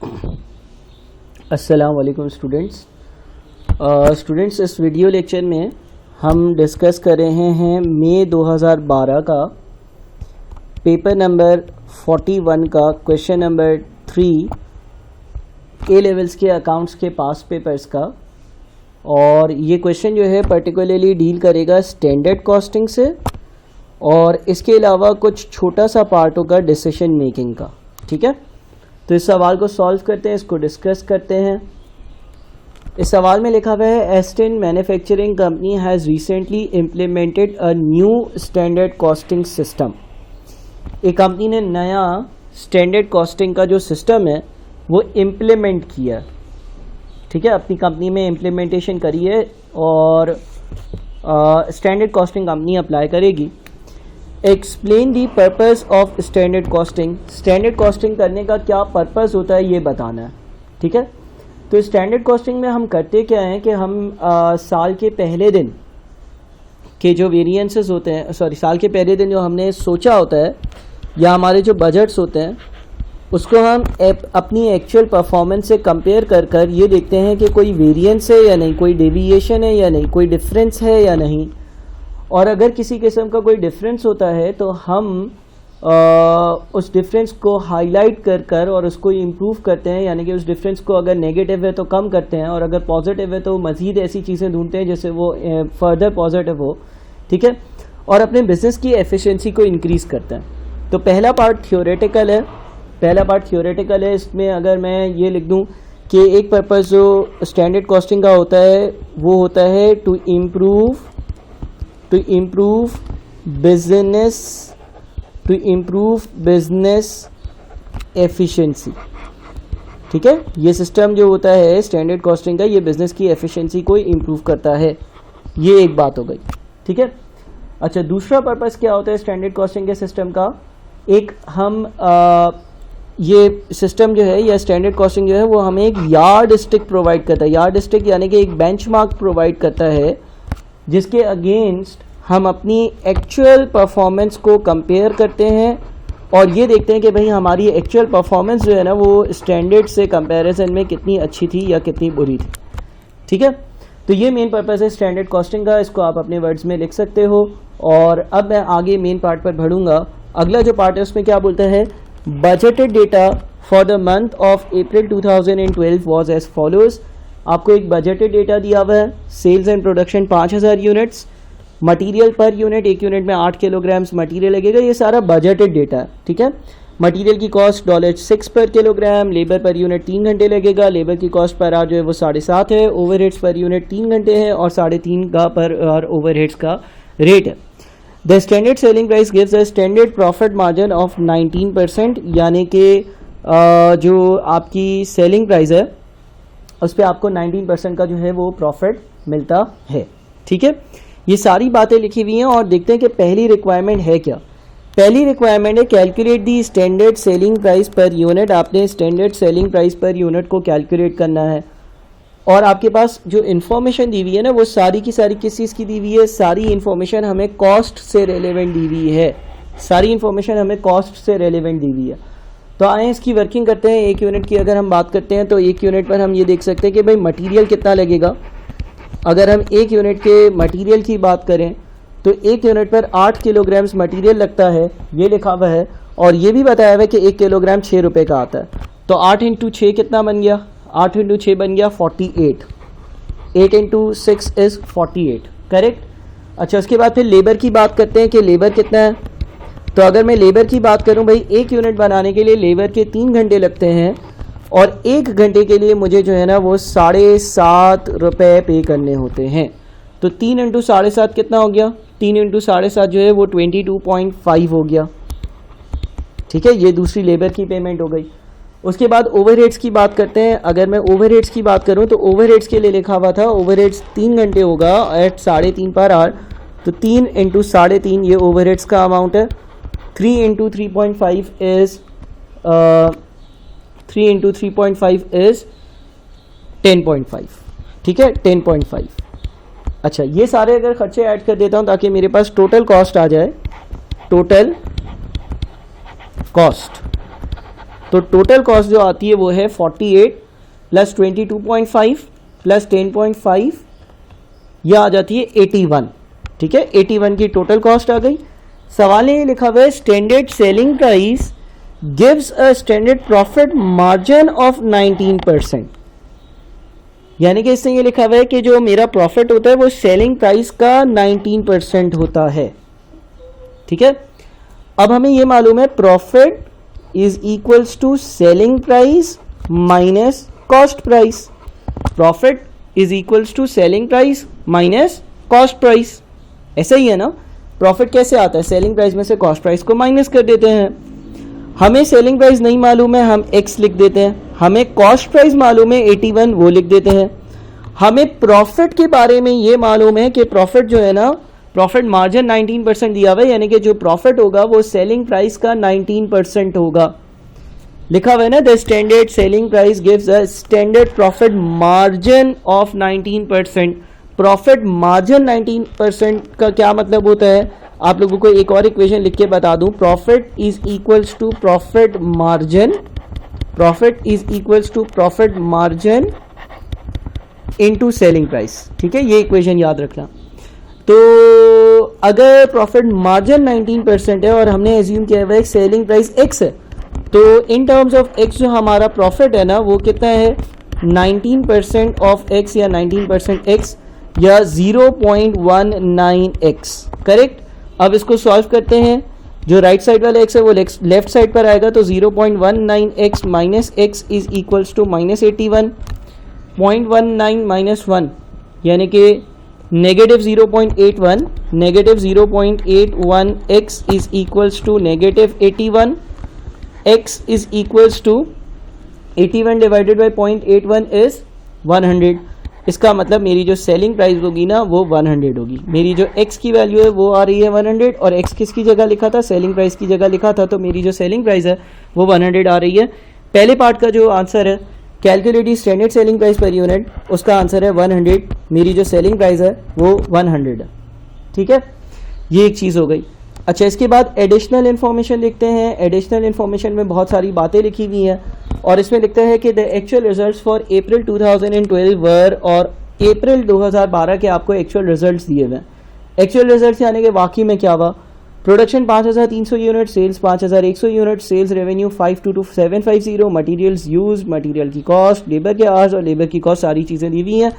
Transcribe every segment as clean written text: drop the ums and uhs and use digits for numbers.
अस्सलाम वालेकुम स्टूडेंट्स इस वीडियो लेक्चर में हम डिस्कस कर रहे हैं मई 2012 का पेपर नंबर 41 का क्वेश्चन नंबर 3 ए लेवल्स के अकाउंट्स के पास पेपर्स का। और ये क्वेश्चन जो है पर्टिकुलरली डील करेगा स्टैंडर्ड कॉस्टिंग से और इसके अलावा कुछ छोटा सा पार्ट होगा डिसीजन मेकिंग का। ठीक है, तो इस सवाल को सॉल्व करते हैं, इसको डिस्कस करते हैं। इस सवाल में लिखा हुआ है Aston manufacturing company has recently implemented a new standard costing system. एक कंपनी ने नया स्टैंडर्ड कॉस्टिंग का जो सिस्टम है वो इम्प्लीमेंट किया। ठीक है, अपनी कंपनी में इम्प्लीमेंटेशन करी है और स्टैंडर्ड कॉस्टिंग कंपनी अप्लाई करेगी। Explain the purpose of standard costing. Standard costing करने का क्या पर्पस होता है ये बताना है। ठीक है, तो स्टैंडर्ड कॉस्टिंग में हम करते क्या हैं कि हम साल के पहले दिन के जो वेरिएंसेस होते हैं, साल के पहले दिन जो हमने सोचा होता है या हमारे जो बजट्स होते हैं उसको हम अपनी एक्चुअल परफॉर्मेंस से कंपेयर कर ये देखते हैं कि कोई वेरिएंस है या नहीं, कोई डेविएशन है या नहीं, कोई डिफरेंस है या नहीं। और अगर किसी किस्म का कोई डिफरेंस होता है तो हम उस डिफरेंस को हाईलाइट कर और उसको इम्प्रूव करते हैं, यानी कि उस डिफरेंस को अगर नेगेटिव है तो कम करते हैं और अगर पॉजिटिव है तो मज़ीद ऐसी चीज़ें ढूंढते हैं जिससे वो फर्दर पॉजिटिव हो। ठीक है, और अपने बिजनेस की एफिशिएंसी को इंक्रीज़ करते हैं। तो पहला पार्ट थियोरेटिकल है। इसमें अगर मैं ये लिख दूँ कि एक पर्पस जो स्टैंडर्ड कॉस्टिंग का होता है वो होता है टू इम्प्रूव बिजनेस एफिशिएंसी। ठीक है, ये सिस्टम जो होता है स्टैंडर्ड कॉस्टिंग का ये बिजनेस की एफिशिएंसी को इम्प्रूव करता है। ये एक बात हो गई। ठीक है, अच्छा दूसरा पर्पस क्या होता है स्टैंडर्ड कॉस्टिंग के सिस्टम का। एक हम ये सिस्टम जो है या स्टैंडर्ड कॉस्टिंग जो है वो हमें एक यार्ड स्टिक प्रोवाइड करता है। यार्ड स्टिक यानी कि एक बेंचमार्क प्रोवाइड करता है जिसके अगेंस्ट हम अपनी एक्चुअल परफॉर्मेंस को कंपेयर करते हैं और ये देखते हैं कि भाई हमारी एक्चुअल परफॉर्मेंस जो है ना वो स्टैंडर्ड से कंपैरिजन में कितनी अच्छी थी या कितनी बुरी थी। ठीक है, तो ये मेन पर्पस है स्टैंडर्ड कॉस्टिंग का, इसको आप अपने वर्ड्स में लिख सकते हो। और अब मैं आगे मेन पार्ट पर बढ़ूंगा। अगला जो पार्ट है उसमें क्या बोलता है, budgeted data for the month of April 2012 was as follows. आपको एक बजटेड डेटा दिया हुआ है। Sales and production 5000 units, material per unit, एक यूनिट में 8 किलोग्राम्स मटेरियल लगेगा। ये सारा बजटेड डेटा है। ठीक है, मटेरियल की कॉस्ट $6 पर किलोग्राम, लेबर पर यूनिट 3 घंटे लगेगा। लेबर की कॉस्ट पर आवर जो है वो 7.5 है। ओवरहेड्स पर यूनिट 3 घंटे है और 3.5 का पर आवर ओवरहेड्स का रेट है। The standard selling price gives a standard profit margin of 19%, यानी कि जो आपकी सेलिंग प्राइस है उस पर आपको 19% का जो है वो प्रॉफिट मिलता है। ठीक है, ये सारी बातें लिखी हुई हैं और देखते हैं कि पहली रिक्वायरमेंट है क्या। पहली रिक्वायरमेंट है calculate the standard selling price per unit. आपने standard selling price per unit को कैलकुलेट करना है और आपके पास जो इन्फॉर्मेशन दी हुई है ना वो सारी की सारी किस चीज़ की दी हुई है, सारी इन्फॉर्मेशन हमें कॉस्ट से रेलेवेंट दी हुई है। सारी इन्फॉर्मेशन हमें कॉस्ट से रेलेवेंट दी हुई है। तो आए इसकी वर्किंग करते हैं। एक यूनिट की अगर हम बात करते हैं तो एक यूनिट पर हम ये देख सकते हैं कि भाई मटेरियल कितना लगेगा। अगर हम एक यूनिट के मटेरियल की बात करें तो एक यूनिट पर 8 किलोग्राम्स मटेरियल लगता है, ये लिखा हुआ है। और ये भी बताया हुआ है कि 1 किलोग्राम 6 रुपये का आता है। तो 8 × 6 कितना बन गया, 8 × 6 बन गया 48। 8 × 6 इज़ 48, करेक्ट। अच्छा, उसके बाद फिर लेबर की बात करते हैं कि लेबर कितना है। तो अगर मैं लेबर की बात करूं भाई, एक यूनिट बनाने के लिए लेबर के 3 घंटे लगते हैं और 1 घंटे के लिए मुझे जो है ना वो 7.5 रुपये पे करने होते हैं। तो 3 × 7.5 कितना हो गया, 3 × 7.5 जो है वो 22.5 हो गया। ठीक है, ये दूसरी लेबर की पेमेंट हो गई। उसके बाद ओवरहेड्स की बात करते हैं। अगर मैं ओवरहेड्स की बात करूं तो ओवरहेड्स के लिए लिखा हुआ था ओवरहेड्स 3 घंटे होगा एट 3.5 पर आवर। तो 3 × 3.5 ये ओवरहेड्स का अमाउंट है। 3 × 3.5 इज़ 10.5। ठीक है, 10.5। अच्छा, ये सारे अगर खर्चे ऐड कर देता हूँ ताकि मेरे पास टोटल कॉस्ट आ जाए। टोटल कॉस्ट तो टोटल कॉस्ट जो आती है वो है 48 प्लस 22.5 प्लस 10.5, यह आ जाती है 81। ठीक है, 81 की टोटल कॉस्ट आ गई। सवाल में ये लिखा हुआ है standard selling price gives a standard profit margin of 19%, यानी कि इससे ये लिखा हुआ है कि जो मेरा प्रॉफिट होता है वो सेलिंग प्राइस का 19% होता है। ठीक है, अब हमें ये मालूम है profit is equals to selling price minus cost price. Profit is equals to selling price minus cost price, ऐसा ही है ना। प्रॉफिट कैसे आता है, सेलिंग प्राइस में से कॉस्ट प्राइस को माइनस कर देते हैं। हमें सेलिंग प्राइस नहीं मालूम है, हम x लिख देते हैं। हमें कॉस्ट प्राइस मालूम है 81, वो लिख देते हैं। हमें प्रॉफिट के बारे में ये मालूम है कि प्रॉफिट जो है ना, प्रॉफिट मार्जिन 19% दिया हुआ है, यानी कि जो प्रॉफिट होगा वो सेलिंग प्राइस का 19% होगा। लिखा हुआ है ना, the standard selling price gives a standard profit margin of 19%। Profit margin 19% का क्या मतलब होता है, आप लोगों को एक और इक्वेशन लिख के बता दूं। Profit is equals to profit margin, profit is equals to profit margin into selling price. ठीक है, ये इक्वेशन याद रखना। तो अगर प्रॉफिट मार्जिन 19% है और हमने एज्यूम किया हुआ है सेलिंग प्राइस x है, तो इन टर्म्स ऑफ x जो हमारा प्रॉफिट है ना वो कितना है, 19% ऑफ x या 19% x या 0.19x। करेक्ट। अब इसको सॉल्व करते हैं, जो राइट साइड वाला x है वो लेफ्ट साइड पर आएगा, तो 0.19x minus x is equals to minus 81। 0.19 minus 1 यानी कि negative 0.81, negative 0.81 x is equals to negative 81, x is equals to 81 divided by 0.81 is 100। इसका मतलब मेरी जो सेलिंग प्राइस होगी ना वो 100 होगी। मेरी जो x की वैल्यू है वो आ रही है 100, और x किसकी जगह लिखा था, सेलिंग प्राइस की जगह लिखा था, तो मेरी जो सेलिंग प्राइस है वो 100 आ रही है। पहले पार्ट का जो आंसर है calculative standard selling price per unit, उसका आंसर है 100। मेरी जो सेलिंग प्राइस है वो 100 है। ठीक है, ये एक चीज़ हो गई। अच्छा, इसके बाद एडिशनल इन्फॉर्मेशन लिखते हैं। एडिशनल इन्फॉर्मेशन में बहुत सारी बातें लिखी हुई हैं और इसमें लिखता है कि द एक्चुअल रिजल्ट्स फॉर अप्रैल 2012 वर, और अप्रैल 2012 के आपको एक्चुअल रिजल्ट्स दिए हुए हैं। एक्चुअल रिजल्ट्स यानी कि वाकई में क्या हुआ। Production 5300 unit, sales 5100 unit, sales revenue 52750, materials use, material की कॉस्ट, लेबर के आवर्स और लेबर की कॉस्ट, सारी चीज़ें दी हुई हैं।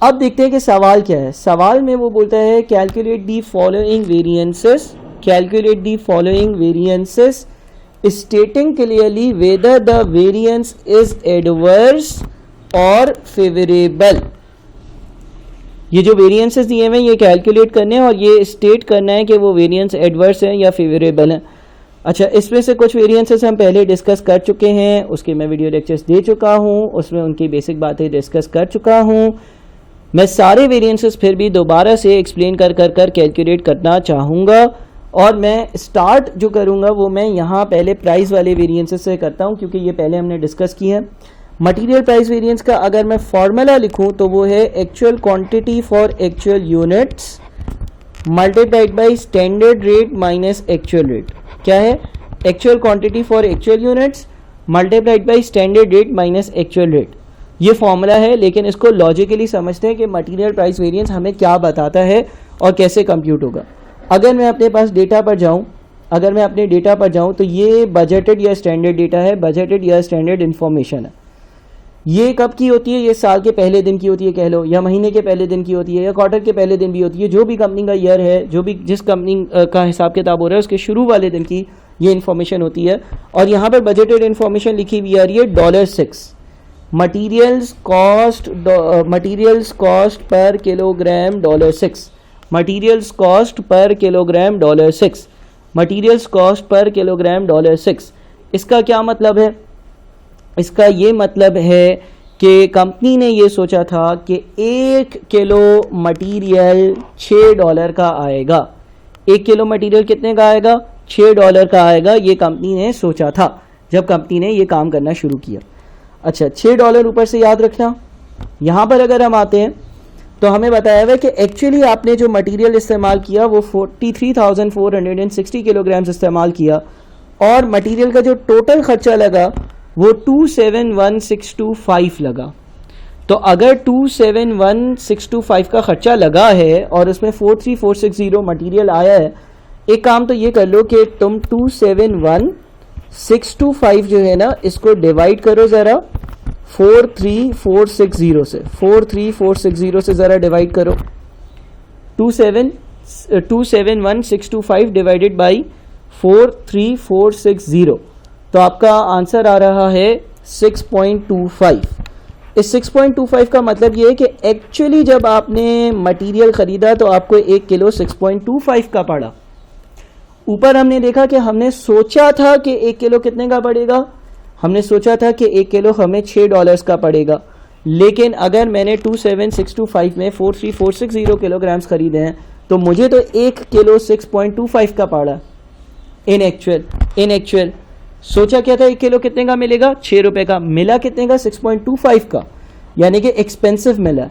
अब देखते हैं कि सवाल क्या है। सवाल में वो बोलता है calculate the following variances, calculate the following variances स्टेटिंग clearly whether the variance is adverse और फेवरेबल। ये जो वेरिएंसेस दिए हुए हैं ये कैलकुलेट करने हैं और ये स्टेट करना है कि वो वेरिएंस एडवर्स है या फेवरेबल है। अच्छा, इसमें से कुछ वेरिएंसेस हम पहले डिस्कस कर चुके हैं, उसके मैं वीडियो लेक्चर्स दे चुका हूँ, उसमें उनकी बेसिक बातें डिस्कस कर चुका हूँ। मैं सारे वेरिएंसेस फिर भी दोबारा से एक्सप्लेन कर कैलकुलेट करना चाहूँगा, और मैं स्टार्ट जो करूँगा वो मैं यहाँ पहले प्राइस वाले वेरिएंसेस से करता हूँ, क्योंकि ये पहले हमने डिस्कस की है। मटेरियल प्राइस वेरिएंस का अगर मैं फॉर्मूला लिखूँ तो वो है actual quantity for actual units multiplied by standard rate minus actual rate. क्या है, actual quantity for actual units multiplied by standard rate minus actual rate. ये फॉर्मूला है, लेकिन इसको लॉजिकली समझते हैं कि मटेरियल प्राइस वेरिएंस हमें क्या बताता है और कैसे कंप्यूट होगा। अगर मैं अपने पास डेटा पर जाऊं, अगर मैं अपने डेटा पर जाऊं तो ये बजटेड या स्टैंडर्ड डेटा है, बजटेड या स्टैंडर्ड इन्फॉर्मेशन है। ये कब की होती है, ये साल के पहले दिन की होती है कह लो, या महीने के पहले दिन की होती है, या क्वार्टर के पहले दिन भी होती है। जो भी कंपनी का ईयर है, जो भी जिस कंपनी का हिसाब किताब हो रहा है उसके शुरू वाले दिन की ये इन्फॉर्मेशन होती है। और यहाँ पर बजटेड इन्फॉर्मेशन लिखी हुई आ रही है $6। Materials cost per kilogram $6, materials cost per kilogram $6, materials cost per kilogram $6। इसका क्या मतलब है, इसका ये मतलब है कि कंपनी ने ये सोचा था कि 1 किलो मटीरियल $6 का आएगा। 1 किलो मटीरियल कितने का आएगा, $6 का आएगा। ये कंपनी ने सोचा था जब कंपनी ने ये काम करना शुरू किया। अच्छा, $6 ऊपर से याद रखना। यहाँ पर अगर हम आते हैं तो हमें बताया हुआ है कि एक्चुअली आपने जो मटेरियल इस्तेमाल किया वो 43,460 किलोग्राम्स इस्तेमाल किया, और मटेरियल का जो टोटल खर्चा लगा वो 271,625 लगा। तो अगर 271,625 का खर्चा लगा है और उसमें 43460 मटेरियल आया है, एक काम तो ये कर लो कि तुम 271,625 जो है ना इसको डिवाइड करो ज़रा 43460 से, 43460 से ज़रा डिवाइड करो। 271,625 डिवाइडेड बाई 43460, तो आपका आंसर आ रहा है 6.25। इस 6.25 का मतलब ये है कि एक्चुअली जब आपने मटेरियल ख़रीदा तो आपको 1 किलो 6.25 का पड़ा। ऊपर हमने देखा कि हमने सोचा था कि 1 किलो कितने का पड़ेगा, हमने सोचा था कि 1 किलो हमें $6 का पड़ेगा, लेकिन अगर मैंने 27625 में 43460 किलोग्राम्स खरीदे हैं तो मुझे तो 1 किलो 6.25 का पड़ा। इन एक्चुअल सोचा क्या था 1 किलो कितने का मिलेगा, ₹6 का, मिला कितने का, 6.25 का, यानी कि एक्सपेंसिव मिला।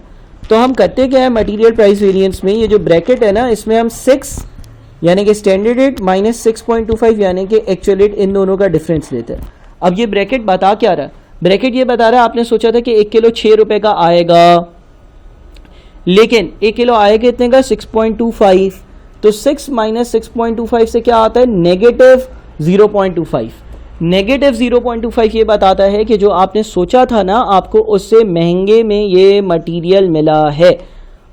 तो हम करते क्या है मटेरियल प्राइस वेरिएंस में, ये जो ब्रैकेट है ना इसमें हम 6 यानी कि स्टैंडर्ड रेट माइनस 6.25 यानी कि एक्चुअल रेट, इन दोनों का डिफरेंस लेते हैं। अब ये ब्रैकेट बता क्या रहा है, ब्रैकेट ये बता रहा है आपने सोचा था कि 1 किलो ₹6 का आएगा, लेकिन 1 किलो आएगा कितने का, 6.25, तो 6 माइनस 6.25 से क्या आता है, नेगेटिव 0.25। नेगेटिव 0.25 ये बताता है कि जो आपने सोचा था ना आपको उससे महंगे में ये मटेरियल मिला है,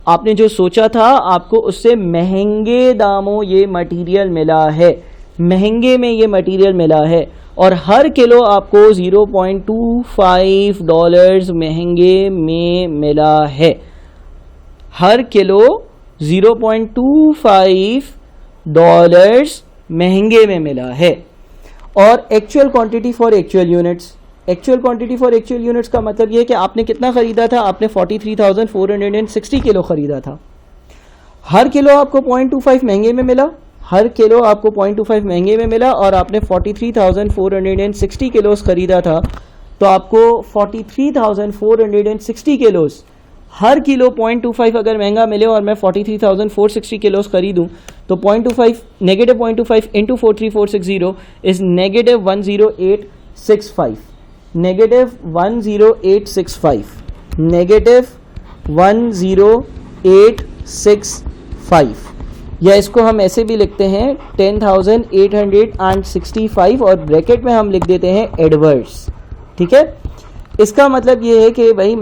आपने जो सोचा था आपको उससे महंगे दामों ये मटेरियल मिला है, महंगे में ये मटेरियल मिला है, और हर किलो आपको $0.25 महंगे में मिला है, हर किलो $0.25 महंगे में मिला है। और actual quantity for actual units, actual quantity for actual units का मतलब ये है कि आपने कितना खरीदा था, आपने 43,460 किलो खरीदा था, हर किलो आपको 0.25 महंगे में मिला, हर किलो आपको 0.25 महंगे में मिला, और आपने 43,460 किलोस खरीदा था, तो आपको 43,460 किलोस, हर किलो 0.25 अगर महंगा मिले और मैं 43,460 किलोस खरीदूं तो 0.25 negative 0.25 into 43460 is negative 10865, negative 10865, negative 10865, या इसको हम ऐसे भी लिखते हैं 10,865 और ब्रैकेट में हम लिख देते हैं एडवर्स। ठीक है, इसका मतलब ये है कि भाई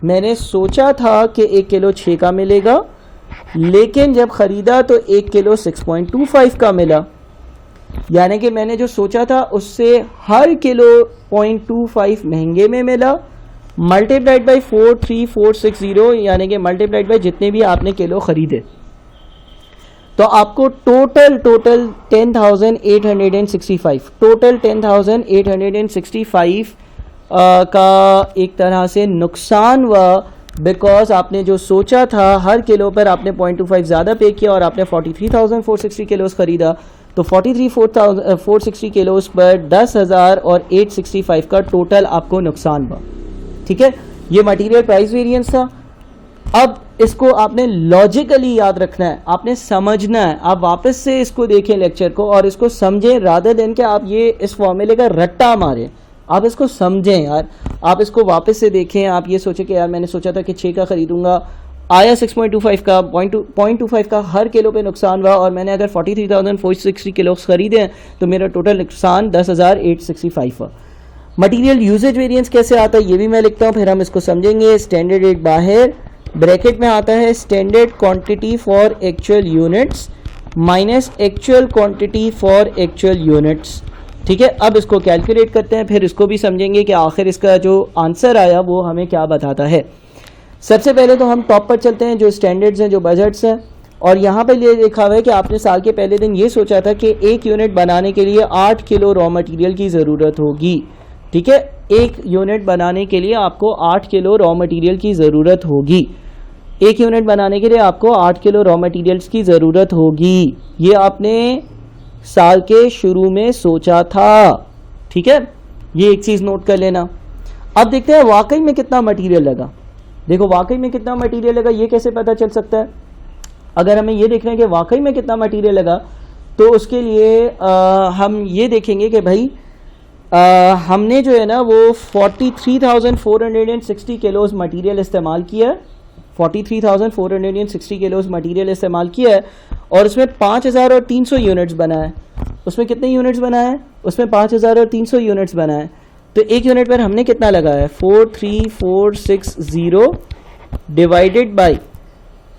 मैंने सोचा था कि 1 किलो 6 का मिलेगा, लेकिन जब ख़रीदा तो 1 किलो 6.25 का मिला, यानी कि मैंने जो सोचा था उससे हर किलो 0.25 महंगे में मिला, मल्टीप्लाइड बाई 43460 यानी कि मल्टीप्लाइड बाई जितने भी आपने किलो ख़रीदे, तो आपको टोटल 10,865 टोटल 10,865 का एक तरह से नुकसान हुआ, बिकॉज आपने जो सोचा था हर किलो पर आपने 0.25 ज़्यादा पे किया और आपने 43,460 किलोस ख़रीदा, तो 43,460 किलोस पर 10,000 और 865 का टोटल आपको नुकसान हुआ। ठीक है, ये मटेरियल प्राइस वेरिएंस था। अब इसको आपने लॉजिकली याद रखना है, आपने समझना है, आप वापस से इसको देखें लेक्चर को और इसको समझें, रादर देन कि आप ये इस फॉर्मूले का रट्टा मारें, आप इसको समझें यार, आप इसको वापस से देखें। आप ये सोचें कि यार मैंने सोचा था कि 6 का ख़रीदूंगा, आया 6.25 का, 0.25 का हर किलो पे नुकसान हुआ, और मैंने अगर 43,460 किलो खरीदे हैं तो मेरा टोटल नुकसान 10,865 हुआ। मटीरियल यूजेज वेरिएंस कैसे आता है ये भी मैं लिखता हूँ, फिर हम इसको समझेंगे। स्टैंडर्ड रेट बाहर ब्रैकेट में आता है standard quantity for actual units minus actual quantity for actual units. ठीक है, अब इसको कैलकुलेट करते हैं, फिर इसको भी समझेंगे कि आखिर इसका जो आंसर आया वो हमें क्या बताता है। सबसे पहले तो हम टॉप पर चलते हैं, जो स्टैंडर्ड्स हैं, जो बजट्स हैं, और यहाँ पर ये लिखा हुआ है कि आपने साल के पहले दिन ये सोचा था कि 1 यूनिट बनाने के लिए 8 किलो रॉ मटेरियल की ज़रूरत होगी। ठीक है, 1 यूनिट बनाने के लिए आपको 8 किलो रॉ मटेरियल की ज़रूरत होगी, 1 यूनिट बनाने के लिए आपको 8 किलो रॉ मटेरियल्स की ज़रूरत होगी, ये आपने साल के शुरू में सोचा था। ठीक है, ये एक चीज़ नोट कर लेना। अब देखते हैं वाकई में कितना मटेरियल लगा। देखो वाकई में कितना मटेरियल लगा ये कैसे पता चल सकता है। अगर हमें ये देखना है कि वाकई में कितना मटेरियल लगा, तो उसके लिए हम ये देखेंगे कि भाई हमने जो है ना वो 43,460 किलोज मटेरियल इस्तेमाल किया है, 43,460 किलोज मटेरियल इस्तेमाल किया है और उसमें 5,300 यूनिट्स बना है। उसमें कितने यूनिट्स बना है? उसमें 5,300 यूनिट्स बना है। तो एक यूनिट पर हमने कितना लगाया है? 43460 डिवाइडेड बाई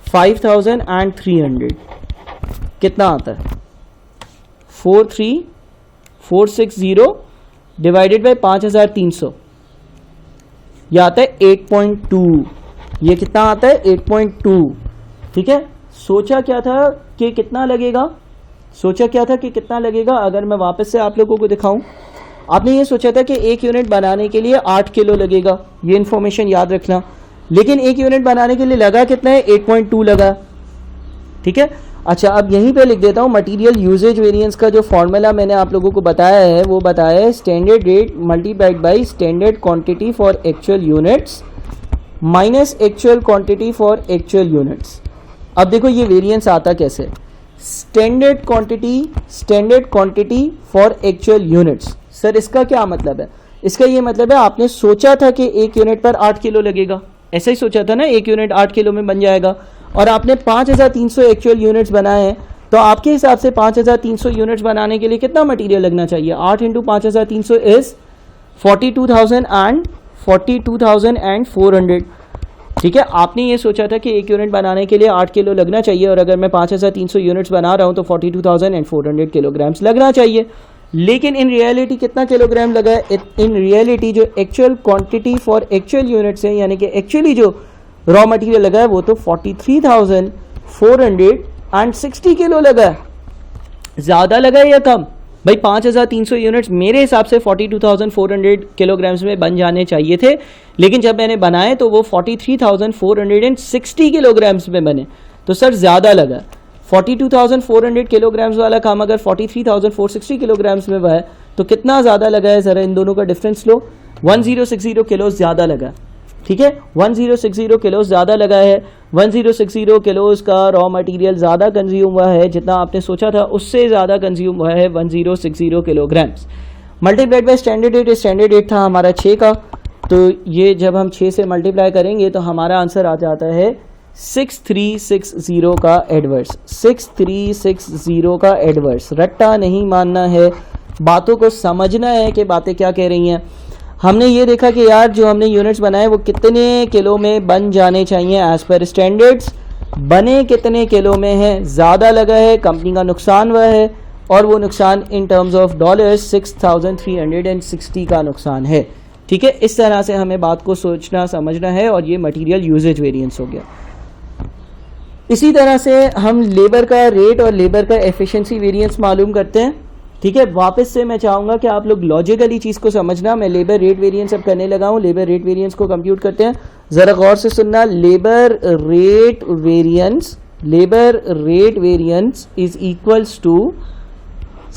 5,300 कितना आता है? 43460 डिवाइडेड बाई 5,300 यह आता है 8.2। ये कितना आता है? 8.2। ठीक है। सोचा क्या था कि कितना लगेगा? अगर मैं वापस से आप लोगों को दिखाऊं, आपने ये सोचा था कि एक यूनिट बनाने के लिए 8 किलो लगेगा, ये इंफॉर्मेशन याद रखना। लेकिन एक यूनिट बनाने के लिए लगा कितना है? 8.2 लगा। ठीक है। अच्छा, अब यहीं पे लिख देता हूँ मटेरियल यूजेज वेरिएंस का जो फॉर्मूला मैंने आप लोगों को बताया है वो बताया है standard rate multiplied by standard quantity for actual units minus actual quantity for actual units. अब देखो ये वेरिएंस आता कैसे? Standard quantity for actual units. Sir इसका क्या मतलब है? इसका ये मतलब है आपने सोचा था कि एक यूनिट पर 8 किलो लगेगा, ऐसा ही सोचा था ना, एक यूनिट 8 किलो में बन जाएगा, और आपने 5,300 एक्चुअल यूनिट्स बनाए हैं। तो आपके हिसाब से 5,300 यूनिट्स बनाने के लिए कितना मटेरियल लगना चाहिए? 8 इंटू 5,300 इज 42,400। ठीक है। आपने ये सोचा था कि एक यूनिट बनाने के लिए 8 किलो लगना चाहिए, और अगर मैं 5,300 यूनिट्स बना रहा हूं तो 42,400 किलोग्राम्स लगना चाहिए। लेकिन इन रियलिटी कितना किलोग्राम लगा है? इन रियलिटी जो actual quantity for actual units है, यानी कि एक्चुअली जो रॉ मटेरियल लगा है वो तो 43,460 किलो लगा है। ज़्यादा लगा है या कम? भाई 5,300 यूनिट्स मेरे हिसाब से 42,400 किलोग्राम्स में बन जाने चाहिए थे, लेकिन जब मैंने बनाए तो वो 43,460 किलोग्राम्स में बने। तो सर ज़्यादा लगा। 42,400 किलोग्राम्स वाला काम अगर 43,460 किलोग्राम्स में हुआ है तो कितना ज़्यादा लगा है? ज़रा इन दोनों का डिफरेंस लो। 1060 किलो ज़्यादा लगा। ठीक है, 1060 किलो ज़्यादा लगा है। 1060 किलोज का रॉ मटेरियल ज़्यादा कंज्यूम हुआ है, जितना आपने सोचा था उससे ज़्यादा कंज्यूम हुआ है 1060 kilograms. Multiplied by standard rate था हमारा 6 का, तो ये जब हम 6 से मल्टीप्लाई करेंगे तो हमारा आंसर आ जाता है 6360 का एडवर्स। 6360 का एडवर्स। रट्टा नहीं मानना है, बातों को समझना है कि बातें क्या कह रही हैं। हमने ये देखा कि यार जो हमने यूनिट्स बनाए वो कितने किलो में बन जाने चाहिए एज पर स्टैंडर्ड्स, बने कितने किलो में है, ज़्यादा लगा है, कंपनी का नुकसान हुआ है, और वो नुकसान इन टर्म्स ऑफ डॉलर्स 6,360 का नुकसान है। ठीक है, इस तरह से हमें बात को सोचना समझना है, और ये मटेरियल यूजेज वेरिएंस हो गया। इसी तरह से हम लेबर का रेट और लेबर का एफिशिएंसी वेरिएंस मालूम करते हैं। ठीक है, वापस से मैं चाहूँगा कि आप लोग लॉजिकली चीज़ को समझना। मैं लेबर रेट वेरिएंस अब करने लगा हूँ। लेबर रेट वेरिएंस को कंप्यूट करते हैं, ज़रा गौर से सुनना। Labour rate variance is equals to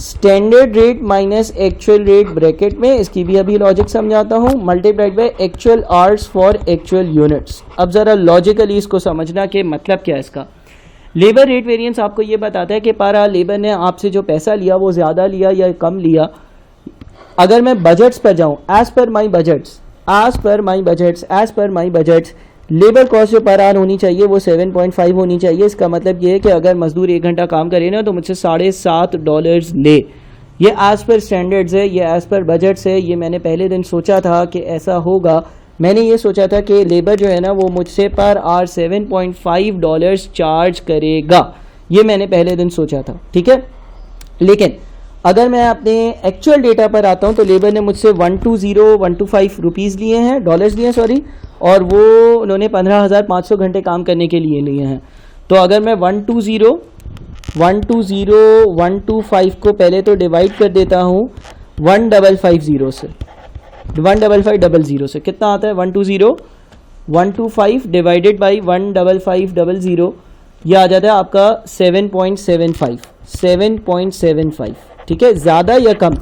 standard rate minus actual rate bracket में, इसकी भी अभी लॉजिक समझाता हूँ, multiplied by actual hours for actual units. अब ज़रा लॉजिकली इसको समझना कि मतलब क्या है इसका। लेबर रेट वेरिएंस आपको ये बताता है कि पारा लेबर ने आपसे जो पैसा लिया वो ज़्यादा लिया या कम लिया। अगर मैं बजट्स पर जाऊँ, एज़ पर माई बजट्स लेबर कॉस्ट जो पर आवर होनी चाहिए वो 7.5 होनी चाहिए। इसका मतलब ये है कि अगर मजदूर 1 घंटा काम करे ना तो मुझसे $7.5 ले। ये एज़ पर स्टैंडर्ड्स है, ये एज़ पर बजट्स है। ये मैंने पहले दिन सोचा था कि ऐसा होगा। मैंने ये सोचा था कि लेबर जो है ना वो मुझसे पर आवर $7.5 चार्ज करेगा, ये मैंने पहले दिन सोचा था। ठीक है, लेकिन अगर मैं अपने एक्चुअल डेटा पर आता हूँ तो लेबर ने मुझसे 125 रुपीज़ लिए हैं, डॉलर्स लिए हैं सॉरी, और वो उन्होंने 15,500 घंटे काम करने के लिए लिए हैं। तो अगर मैं 125 को पहले तो डिवाइड कर देता हूँ 1550 से, 15500 से, कितना आता है 125 डिवाइडेड बाई 15500, यह आ जाता है आपका 7.75। ठीक है, ज़्यादा या कम?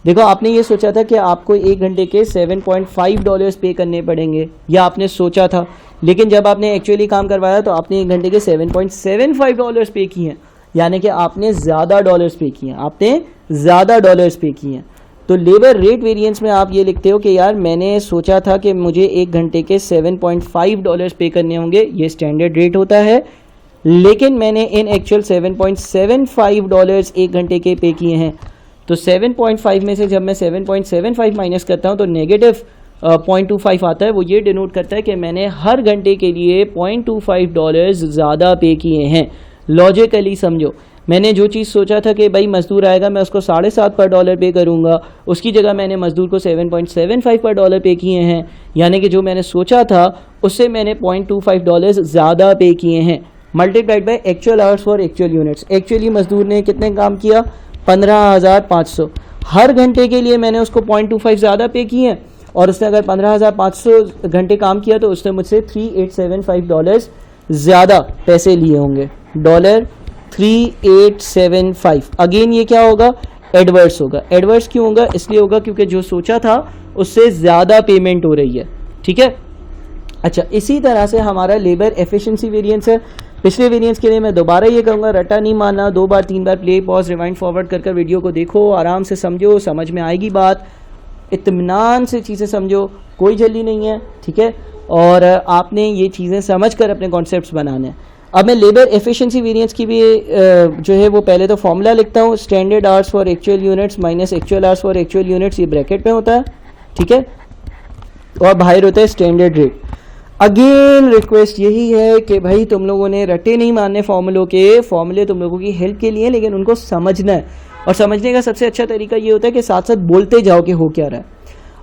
देखो आपने ये सोचा था कि आपको 1 घंटे के $7.5 पे करने पड़ेंगे, या आपने सोचा था, लेकिन जब आपने एक्चुअली काम करवाया तो आपने 1 घंटे के $7.75 पे किए हैं। यानी कि आपने ज़्यादा डॉलर्स पे किए हैं, आपने ज़्यादा डॉलर्स पे किए हैं। तो लेबर रेट वेरिएंस में आप ये लिखते हो कि यार मैंने सोचा था कि मुझे 1 घंटे के 7.5 डॉलर्स पे करने होंगे, ये स्टैंडर्ड रेट होता है, लेकिन मैंने इन एक्चुअल 7.75 डॉलर्स 1 घंटे के पे किए हैं। तो 7.5 में से जब मैं 7.75 माइनस करता हूँ तो नेगेटिव 0.25 आता है। वो ये डिनोट करता है कि मैंने हर घंटे के लिए 0.25 डॉलर्स ज़्यादा पे किए हैं। लॉजिकली समझो, मैंने जो चीज़ सोचा था कि भाई मज़दूर आएगा मैं उसको 7.5 पर डॉलर पे करूँगा, उसकी जगह मैंने मज़दूर को 7.75 पर डॉलर पे किए हैं, यानी कि जो मैंने सोचा था उससे मैंने 0.25 डॉलर्स ज़्यादा पे किए हैं। Multiplied by actual hours for actual units. Actually मज़दूर ने कितने काम किया? 15,500। हर घंटे के लिए मैंने उसको 0.25 ज़्यादा पे किए हैं, और उसने अगर 15,500 घंटे काम किया तो उसने मुझसे 3875 डॉलर्स ज़्यादा पैसे लिए होंगे। डॉलर 3875। अगेन ये क्या होगा? एडवर्स होगा। एडवर्स क्यों होगा? इसलिए होगा क्योंकि जो सोचा था उससे ज़्यादा पेमेंट हो रही है। ठीक है। अच्छा, इसी तरह से हमारा लेबर एफिशिएंसी वेरिएंस है। पिछले वेरिएंस के लिए मैं दोबारा ये कहूँगा, रटा नहीं मानना, 2 बार 3 बार प्ले पॉज रिवाइंड फॉरवर्ड कर वीडियो को देखो, आराम से समझो, समझ में आएगी बात, इत्मीनान से चीज़ें समझो, कोई जल्दी नहीं है। ठीक है। और आपने ये चीज़ें समझ कर अपने कॉन्सेप्ट्स बनाने हैं। अब मैं लेबर एफिशिएंसी वेरिएंस की भी जो है वो पहले तो फॉर्मूला लिखता हूँ, standard hours for actual units minus actual hours for actual units, ये ब्रैकेट में होता है। ठीक है। और बाहर होता है स्टैंडर्ड रेट। अगेन रिक्वेस्ट यही है कि भाई तुम लोगों ने रटे नहीं मारने फॉर्मूलों के, फॉर्मूले तुम लोगों की हेल्प के लिए, लेकिन उनको समझना है, और समझने का सबसे अच्छा तरीका ये होता है कि साथ साथ बोलते जाओ कि हो क्या रहा है।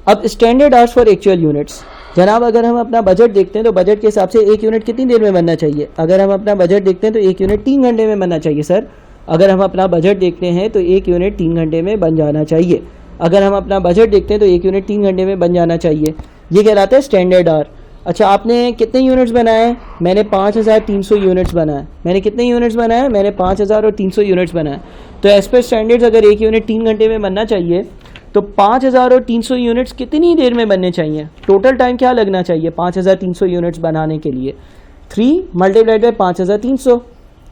अब standard hours for actual units, जनाब अगर हम अपना बजट देखते हैं तो बजट के हिसाब से 1 यूनिट कितनी देर में बनना चाहिए? अगर हम अपना बजट देखते हैं तो 1 यूनिट 3 घंटे में बनना चाहिए सर। अगर हम अपना बजट देखते हैं तो 1 यूनिट 3 घंटे में बन जाना चाहिए। अगर हम अपना बजट देखते हैं तो 1 यूनिट 3 घंटे में बन जाना चाहिए। ये कहलाता है स्टैंडर्ड आवर। अच्छा, आपने कितने यूनिट्स बनाए? मैंने 5300 यूनिट्स बनाए। मैंने कितने यूनिट्स बनाए? मैंने 5300 यूनिट्स बनाए। तो एज पर स्टैंडर्ड्स अगर 1 यूनिट 3 घंटे में बनना चाहिए तो 5300 यूनिट्स कितनी देर में बनने चाहिए? टोटल टाइम क्या लगना चाहिए 5300 यूनिट्स बनाने के लिए? 3 मल्टीप्लाइड बाय 5300,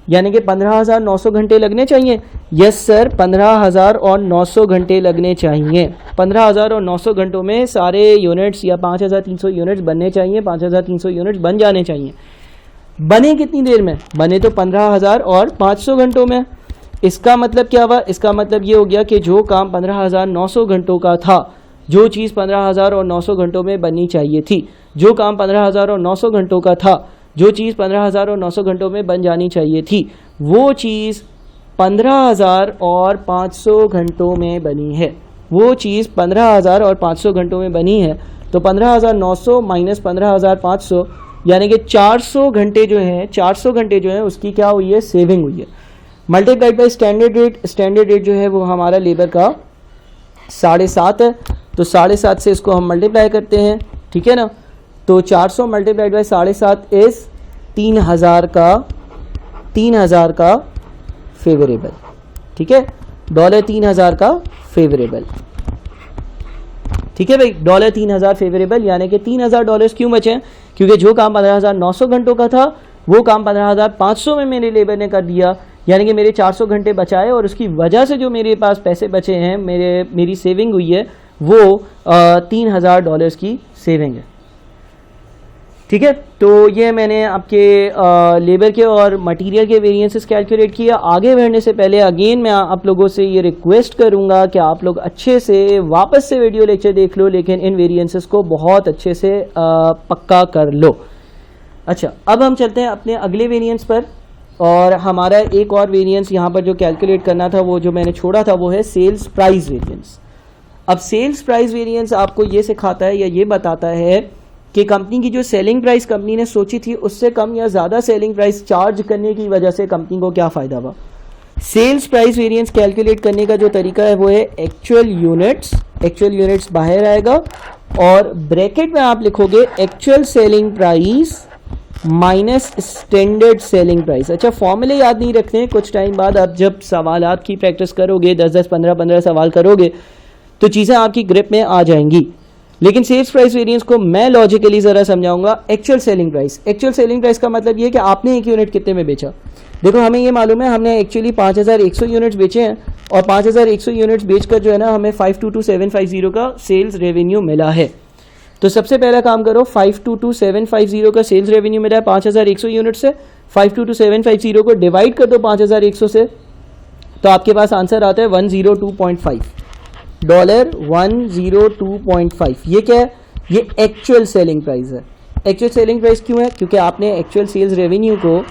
यानी कि 15,900 घंटे लगने चाहिए। यस सर, 15,900 घंटे लगने चाहिए। 15,900 घंटों में सारे यूनिट्स या 5300 यूनिट्स बनने चाहिए। 5300 यूनिट्स बन जाने चाहिए। बने कितनी देर में? बने तो 15,500 घंटों में। इसका मतलब क्या हुआ? इसका मतलब ये हो गया कि जो काम 15,900 घंटों का था, जो चीज़ 15,900 घंटों में बननी चाहिए थी, जो काम 15,900 घंटों का था, जो चीज़ 15,900 घंटों में बन जानी चाहिए थी, वो चीज़ 15,500 घंटों में बनी है। वो चीज़ 15,500 घंटों में बनी है। तो 15,900 माइनस 15,500 यानी कि 400 घंटे जो हैं, 400 घंटे जो हैं उसकी क्या हुई है? सेविंग हुई है। Multiplied by standard rate. Standard rate जो है वो हमारा लेबर का 7.5 है। तो 7.5 से इसको हम मल्टीप्लाई करते हैं। ठीक है ना। तो 400 मल्टीप्लाइड बाई 7.5 इज 3,000 का फेवरेबल। ठीक है। $3,000 का फेवरेबल। ठीक है भाई, $3,000 फेवरेबल, यानी कि $3,000 क्यों बचे? क्योंकि जो काम 15,900 घंटों का था वो काम 15,500 में मेरे लेबर ने कर दिया, यानी कि मेरे 400 घंटे बचाए, और उसकी वजह से जो मेरे पास पैसे बचे हैं, मेरी सेविंग हुई है, वो $3,000 की सेविंग है। ठीक है। तो ये मैंने आपके लेबर के और मटेरियल के वेरिएंसेस कैलकुलेट किया। आगे बढ़ने से पहले अगेन मैं आप लोगों से ये रिक्वेस्ट करूंगा कि आप लोग अच्छे से वापस से वीडियो लेक्चर देख लो, लेकिन इन वेरिएंसेस को बहुत अच्छे से पक्का कर लो। अच्छा, अब हम चलते हैं अपने अगले वेरिएंस पर, और हमारा एक और वेरिएंस यहाँ पर जो कैलकुलेट करना था, वो जो मैंने छोड़ा था, वो है सेल्स प्राइस वेरिएंस। अब सेल्स प्राइस वेरिएंस आपको ये सिखाता है या ये बताता है कि कंपनी की जो सेलिंग प्राइस कंपनी ने सोची थी उससे कम या ज़्यादा सेलिंग प्राइस चार्ज करने की वजह से कंपनी को क्या फ़ायदा हुआ। सेल्स प्राइस वेरिएंस कैलकुलेट करने का जो तरीका है वो है एक्चुअल यूनिट्स। एक्चुअल यूनिट्स बाहर आएगा और ब्रैकेट में आप लिखोगे actual selling price minus standard selling price. अच्छा, फॉर्मूले याद नहीं रखते हैं, कुछ टाइम बाद आप जब सवालात की प्रैक्टिस करोगे, 10-10, 15-15 सवाल करोगे तो चीज़ें आपकी ग्रिप में आ जाएंगी। लेकिन सेल्स प्राइस वेरिएंस को मैं लॉजिकली ज़रा समझाऊंगा। Actual selling price, actual selling price का मतलब ये है कि आपने 1 यूनिट कितने में बेचा। देखो हमें ये मालूम है हमने एक्चुअली 5100 यूनिट्स बेचे हैं और 5100 यूनिट्स बेचकर जो है ना हमें 522750 का सेल्स रेवेन्यू मिला है। तो सबसे पहला काम करो, 522750 का सेल्स रेवेन्यू मिला है 5100 यूनिट से, 522750 को डिवाइड कर दो 5100 से, तो आपके पास आंसर आता है $102.5। 102.5 ये क्या है? ये एक्चुअल सेलिंग प्राइस है। एक्चुअल सेलिंग प्राइस क्यों है? क्योंकि आपने एक्चुअल सेल्स रेवेन्यू को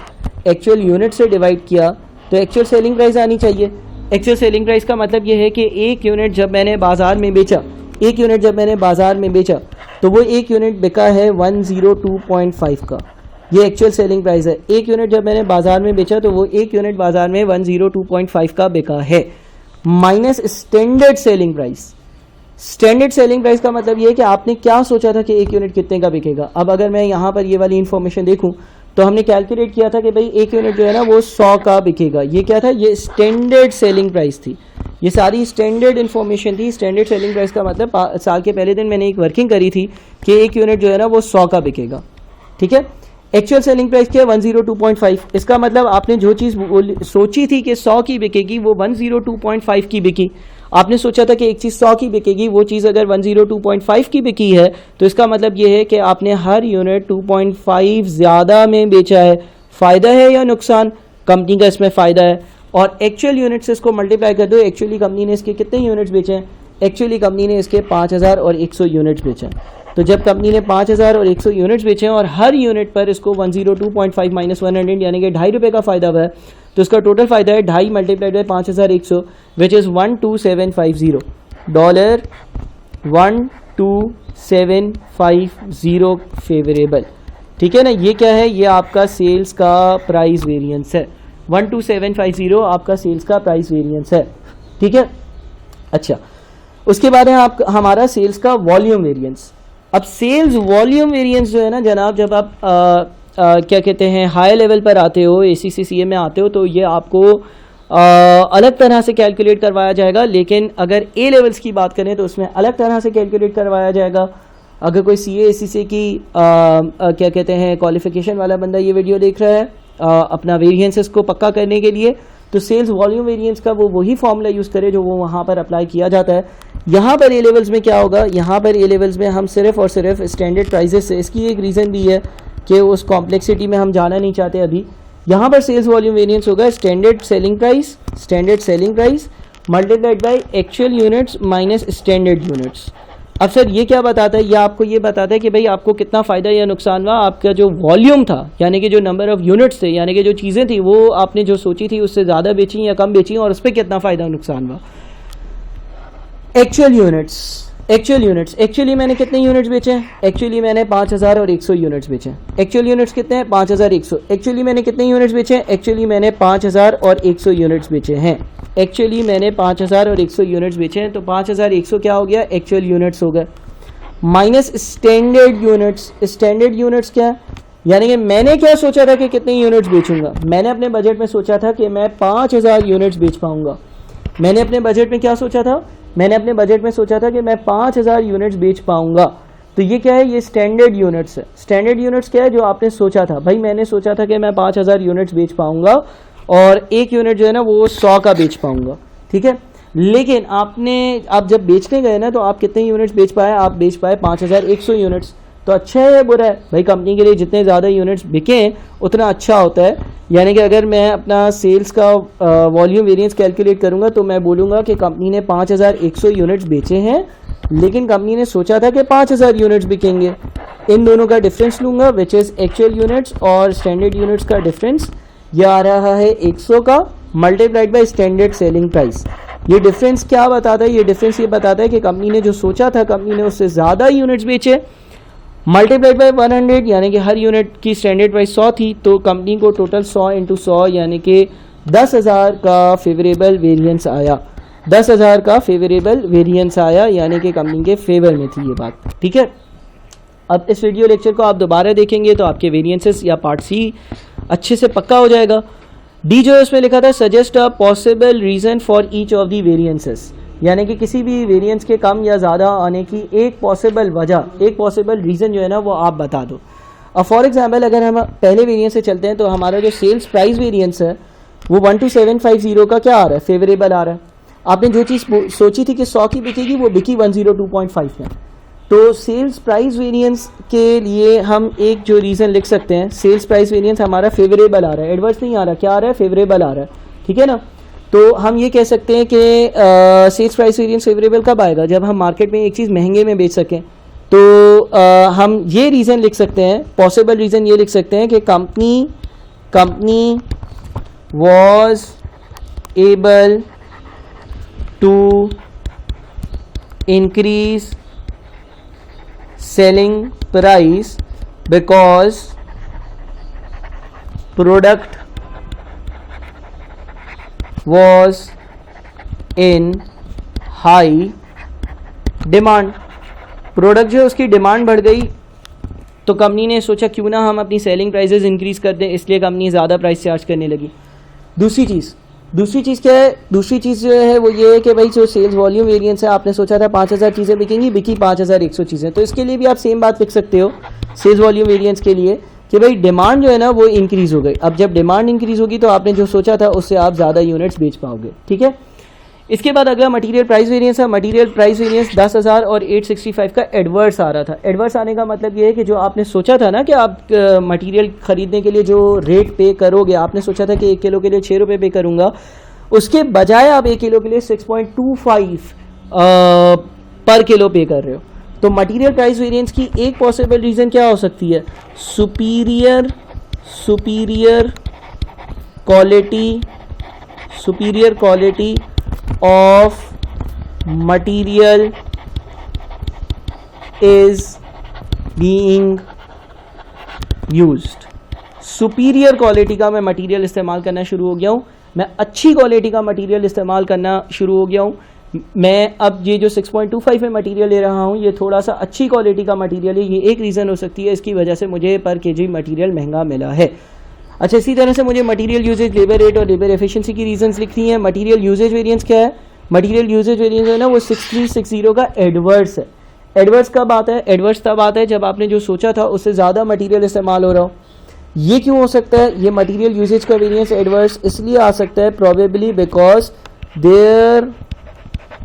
एक्चुअल यूनिट से डिवाइड किया, तो एक्चुअल सेलिंग प्राइस आनी चाहिए। एक्चुअल सेलिंग प्राइस का मतलब ये है कि एक यूनिट जब मैंने बाजार में बेचा, एक यूनिट जब मैंने बाजार में बेचा तो वो एक यूनिट बिका है 102.5 का, ये एक्चुअल सेलिंग प्राइस है। एक यूनिट जब मैंने बाजार में बेचा तो वो एक यूनिट बाजार में 102.5 का बिका है, minus standard selling price. Standard selling price का मतलब ये है कि आपने क्या सोचा था कि एक यूनिट कितने का बिकेगा। अब अगर मैं यहाँ पर ये वाली इंफॉर्मेशन देखूँ तो हमने कैलकुलेट किया था कि भाई एक यूनिट जो है ना वो 100 का बिकेगा। ये क्या था? ये स्टैंडर्ड सेलिंग प्राइस थी। ये सारी स्टैंडर्ड इन्फॉर्मेशन थी। स्टैंडर्ड सेलिंग प्राइस का मतलब साल के पहले दिन मैंने एक वर्किंग करी थी कि एक यूनिट जो है ना वो 100 का बिकेगा, ठीक है। एक्चुअल सेलिंग प्राइस क्या है? 102.5। इसका मतलब आपने जो चीज़ सोची थी कि 100 की बिकेगी वो 102.5 की बिकी। आपने सोचा था कि एक चीज़ 100 की बिकेगी, वो चीज़ अगर 102.5 की बिकी है तो इसका मतलब ये है कि आपने हर यूनिट 2.5 ज़्यादा में बेचा है। फ़ायदा है या नुकसान? कंपनी का इसमें फ़ायदा है। और एक्चुअल यूनिट से इसको मल्टीप्लाई कर दो, एक्चुअली कंपनी ने इसके कितने यूनिट्स बेचे हैं? एक्चुअली कंपनी ने इसके 5100 यूनिट्स बेचे हैं। तो जब कंपनी ने 5100 यूनिट्स बेचे हैं और हर यूनिट पर इसको 102.5 माइनस 100 यानी कि ₹2.5 का फ़ायदा हुआ है, तो इसका टोटल फ़ायदा है 2.5 multiplied by 5100 which is 12750 dollar. 12750 favourable, ठीक है ना। ये क्या है? ये आपका सेल्स का प्राइस वेरिएंस है। 12750 आपका सेल्स का प्राइस वेरिएंस है, ठीक है। अच्छा, उसके बाद है आप हमारा सेल्स का वॉल्यूम वेरिएंस। अब सेल्स वॉल्यूम वेरिएंस जो है ना जनाब, जब आप क्या कहते हैं हाई लेवल पर आते हो, ACCCA में आते हो, तो ये आपको अलग तरह से कैलकुलेट करवाया जाएगा। लेकिन अगर ए लेवल्स की बात करें तो उसमें अलग तरह से कैलकुलेट करवाया जाएगा। अगर कोई CA ACCA की क्या कहते हैं क्वालिफिकेशन वाला बंदा ये वीडियो देख रहा है अपना वेरिएंसेस को पक्का करने के लिए, तो सेल्स वॉल्यूम वेरिएंस का वो वही फॉर्मूला यूज़ करे जो वो वहाँ पर अप्लाई किया जाता है। यहाँ पर ए लेवल्स में क्या होगा? यहाँ पर ए लेवल्स में हम सिर्फ और सिर्फ स्टैंडर्ड प्राइजेस से, इसकी एक रीज़न भी है कि उस कॉम्प्लेक्सिटी में हम जाना नहीं चाहते अभी। यहाँ पर सेल्स वॉल्यूम वेरिएंस होगा standard selling price multiplied by actual units minus standard units. अब सर ये क्या बताता है? ये आपको ये बताता है कि भाई आपको कितना फ़ायदा या नुकसान हुआ। आपका जो वॉल्यूम था यानी कि जो नंबर ऑफ़ यूनिट्स थे यानी कि जो चीज़ें थी वो आपने जो सोची थी उससे ज़्यादा बेची या कम बेची और उस पर कितना फ़ायदा नुकसान हुआ। एक्चुअल यूनिट्स एक्चुअली मैंने कितने यूनिट्स बेचे हैं? एक्चुअली मैंने 5100 यूनिट्स बेचे हैं। एक्चुअल यूनिट्स कितने हैं? 5100। एक्चुअली मैंने कितने यूनिट्स बेचे हैं? एक्चुअली मैंने 5100 यूनिट्स बेचे हैं। एक्चुअली मैंने 5100 यूनिट्स बेचे हैं। तो 5100 क्या हो गया? एक्चुअल यूनिट्स हो गए, minus standard units. Standard units क्या है? यानी कि मैंने क्या सोचा था कि कितने यूनिट्स बेचूंगा। मैंने अपने बजट में सोचा था कि मैं 5000 यूनिट्स बेच पाऊंगा। मैंने अपने बजट में क्या सोचा था? मैंने अपने बजट में सोचा था कि मैं 5000 यूनिट्स बेच पाऊंगा। तो ये क्या है? ये स्टैंडर्ड यूनिट्स है। स्टैंडर्ड यूनिट्स क्या है? जो आपने सोचा था। भाई मैंने सोचा था कि मैं 5000 यूनिट्स बेच पाऊंगा और एक यूनिट जो है ना वो 100 का बेच पाऊंगा, ठीक है। लेकिन आप जब बेचने गए ना तो आप कितने यूनिट्स बेच पाए? आप बेच पाए 5100 यूनिट्स। तो अच्छा है या बुरा है? भाई कंपनी के लिए जितने ज़्यादा यूनिट्स बिकें उतना अच्छा होता है। यानी कि अगर मैं अपना सेल्स का वॉल्यूम वेरिएंस कैलकुलेट करूंगा तो मैं बोलूँगा कि कंपनी ने 5100 यूनिट्स बेचे हैं लेकिन कंपनी ने सोचा था कि 5000 यूनिट्स बिकेंगे। इन दोनों का डिफरेंस लूँगा विच इज़ एक्चुअल यूनिट्स और स्टैंडर्ड यूनिट्स का डिफरेंस। यह आ रहा है 100 का multiplied by standard selling price. ये डिफरेंस क्या बताता है? ये डिफरेंस ये बताता है कि कंपनी ने जो सोचा था कंपनी ने उससे ज़्यादा यूनिट्स बेचे, मल्टीप्लाइड बाई 100 यानी कि हर यूनिट की स्टैंडर्ड प्राइस 100 थी तो कंपनी को टोटल 100 इंटू 100 यानी कि 10,000 का फेवरेबल वेरिएंस आया। 10,000 का फेवरेबल वेरिएंस आया यानी कि कंपनी के फेवर में थी ये बात, ठीक है। अब इस वीडियो लेक्चर को आप दोबारा देखेंगे तो आपके वेरिएंसेस या पार्ट सी अच्छे से पक्का हो जाएगा। डी जो है उसमें लिखा था suggest a possible reason for each of the variances, यानी कि किसी भी वेरिएंस के कम या ज़्यादा आने की एक पॉसिबल वजह, एक पॉसिबल रीज़न जो है ना वो आप बता दो। अब फॉर एग्जाम्पल अगर हम पहले वेरिएंस से चलते हैं तो हमारा जो सेल्स प्राइस वेरिएंस है वो 12750 का क्या आ रहा है, फेवरेबल आ रहा है। आपने जो चीज़ सोची थी कि 100 की बिकेगी वो बिकी 102.5 में। तो सेल्स प्राइस वेरिएंस के लिए हम एक जो रीज़न लिख सकते हैं, सेल्स प्राइस वेरिएंस हमारा फेवरेबल आ रहा है, एडवर्स नहीं आ रहा, क्या आ रहा है, फेवरेबल आ रहा है, ठीक है ना। तो हम ये कह सकते हैं कि सेल्स प्राइस वेरिएंस फेवरेबल कब आएगा, जब हम मार्केट में एक चीज़ महंगे में बेच सकें। तो हम ये रीज़न लिख सकते हैं, पॉसिबल रीज़न ये लिख सकते हैं कि company was able to increase selling price because product was in high demand। Product जो है उसकी डिमांड बढ़ गई तो कंपनी ने सोचा क्यों ना हम अपनी सेलिंग प्राइसेस इंक्रीज कर दें, इसलिए कंपनी ज़्यादा प्राइस चार्ज करने लगी। दूसरी चीज़ क्या है, दूसरी चीज़ जो है वो ये है कि भाई जो सेल्स वॉल्यूम वेरिएंस है, आपने सोचा था 5000 चीज़ें बिकेंगी, बिकी 5100 चीज़ें। तो इसके लिए भी आप सेम बात लिख सकते हो सेल्स वॉल्यूम वेरिएंस के लिए कि भाई डिमांड जो है ना वो इंक्रीज हो गई। अब जब डिमांड इंक्रीज होगी तो आपने जो सोचा था उससे आप ज़्यादा यूनिट्स बेच पाओगे, ठीक है। इसके बाद अगला मटीरियल प्राइस वेरिएंस है। मटीरियल प्राइस वेरिएंस 10,000 और 865 का एडवर्स आ रहा था। एडवर्स आने का मतलब ये है कि जो आपने सोचा था ना कि आप मटीरियल खरीदने के लिए जो रेट पे करोगे, आपने सोचा था कि 1 किलो के लिए 6 रुपये पे करूँगा, उसके बजाय आप 1 किलो के लिए 6.25 पर किलो पे कर रहे हो। तो मटीरियल प्राइस वेरिएंस की एक पॉसिबल रीज़न क्या हो सकती है, superior quality of material is being used. Superior quality का मैं मटीरियल इस्तेमाल करना शुरू हो गया हूँ, मैं अच्छी क्वालिटी का मटेरियल इस्तेमाल करना शुरू हो गया हूँ। मैं अब ये जो 6.25 में मटेरियल ले रहा हूँ ये थोड़ा सा अच्छी क्वालिटी का मटेरियल है, ये एक रीज़न हो सकती है, इसकी वजह से मुझे पर केजी मटेरियल महंगा मिला है। अच्छा, इसी तरह से मुझे मटेरियल यूजेज, लेबर रेट और लेबर एफिशिएंसी की रीजंस लिखनी है। मटेरियल यूजेज वेरिएंस क्या है, मटेरियल यूजेज वेरिएंस है ना वो 6360 का एडवर्स है। एडवर्स कब आता है, एडवर्स तब आता है जब आपने जो सोचा था उससे ज़्यादा मटेरियल इस्तेमाल हो रहा हो। ये क्यों हो सकता है, ये मटेरियल यूजेज का वेरिएंस एडवर्स इसलिए आ सकता है probably because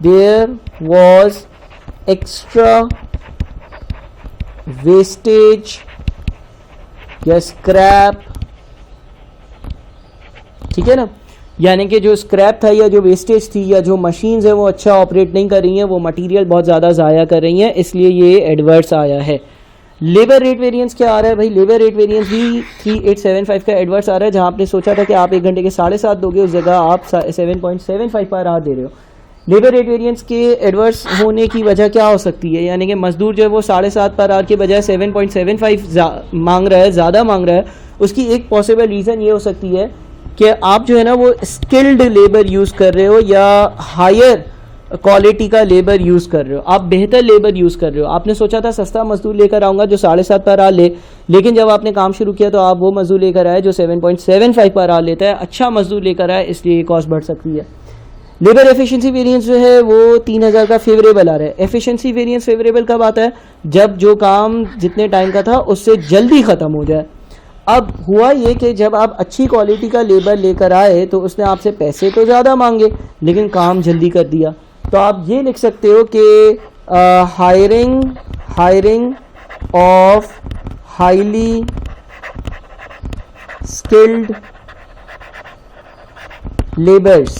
there was extra wastage या स्क्रैप, ठीक है ना। यानी कि जो स्क्रैप था या जो वेस्टेज थी या जो मशीन्स है वो अच्छा ऑपरेट नहीं कर रही हैं, वो मटेरियल बहुत ज़्यादा ज़ाया कर रही हैं, इसलिए ये एडवर्स आया है। लेबर रेट वेरिएंस क्या आ रहा है भाई, लेबर रेट वेरिएंस भी 3875 का एडवर्स आ रहा है। जहां आपने सोचा था कि आप 1 घंटे के 7.5 दोगे, उस जगह आप 7.75 पर राहत दे रहे हो। लेबर रेट वेरिएंस के एडवर्स होने की वजह क्या हो सकती है, यानी कि मजदूर जो है वो 7.5 पर आवर के बजाय 7.75 मांग रहा है, ज़्यादा मांग रहा है। उसकी एक पॉसिबल रीज़न ये हो सकती है कि आप जो है ना वो स्किल्ड लेबर यूज़ कर रहे हो या हायर क्वालिटी का लेबर यूज़ कर रहे हो, आप बेहतर लेबर यूज़ कर रहे हो। आपने सोचा था सस्ता मजदूर लेकर आऊँगा जो 7.5 पर आवर ले, लेकिन जब आपने काम शुरू किया तो आप वो मजदूर लेकर आए जो 7.75 पर आवर लेता है, अच्छा मजदूर लेकर आए, इसलिए ये कॉस्ट बढ़ सकती है। लेबर एफिशिएंसी वेरिएंस जो है वो 3000 का फेवरेबल आ रहा है। एफिशिएंसी वेरिएंस फेवरेबल कब आता है, जब जो काम जितने टाइम का था उससे जल्दी ख़त्म हो जाए। अब हुआ ये कि जब आप अच्छी क्वालिटी का लेबर लेकर आए तो उसने आपसे पैसे तो ज़्यादा मांगे लेकिन काम जल्दी कर दिया। तो आप ये लिख सकते हो कि hiring of highly skilled labours